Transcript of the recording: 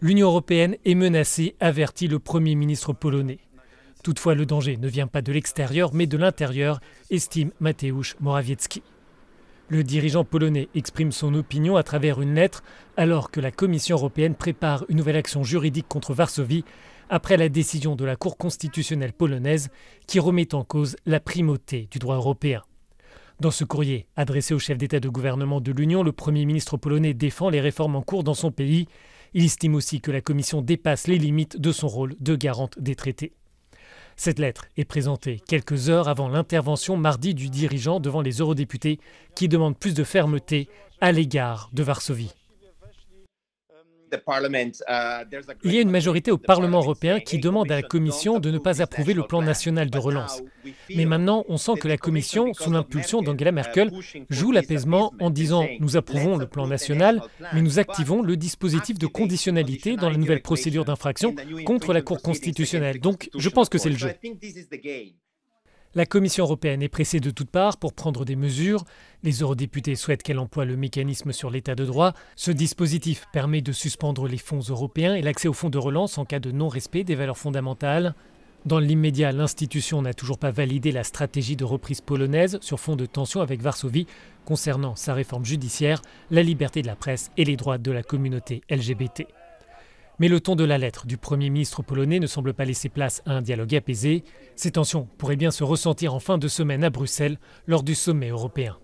L'Union européenne est menacée, avertit le Premier ministre polonais. Toutefois, le danger ne vient pas de l'extérieur, mais de l'intérieur, estime Mateusz Morawiecki. Le dirigeant polonais exprime son opinion à travers une lettre, alors que la Commission européenne prépare une nouvelle action juridique contre Varsovie, après la décision de la Cour constitutionnelle polonaise qui remet en cause la primauté du droit européen. Dans ce courrier adressé au chef d'État de gouvernement de l'Union, le Premier ministre polonais défend les réformes en cours dans son pays. Il estime aussi que la Commission dépasse les limites de son rôle de garante des traités. Cette lettre est présentée quelques heures avant l'intervention mardi du dirigeant devant les eurodéputés qui demandent plus de fermeté à l'égard de Varsovie. Il y a une majorité au Parlement européen qui demande à la Commission de ne pas approuver le plan national de relance. Mais maintenant, on sent que la Commission, sous l'impulsion d'Angela Merkel, joue l'apaisement en disant « nous approuvons le plan national, mais nous activons le dispositif de conditionnalité dans la nouvelle procédure d'infraction contre la Cour constitutionnelle ». Donc, je pense que c'est le jeu. La Commission européenne est pressée de toutes parts pour prendre des mesures. Les eurodéputés souhaitent qu'elle emploie le mécanisme sur l'état de droit. Ce dispositif permet de suspendre les fonds européens et l'accès aux fonds de relance en cas de non-respect des valeurs fondamentales. Dans l'immédiat, l'institution n'a toujours pas validé la stratégie de reprise polonaise sur fond de tension avec Varsovie concernant sa réforme judiciaire, la liberté de la presse et les droits de la communauté LGBT. Mais le ton de la lettre du Premier ministre polonais ne semble pas laisser place à un dialogue apaisé. Ces tensions pourraient bien se ressentir en fin de semaine à Bruxelles lors du sommet européen.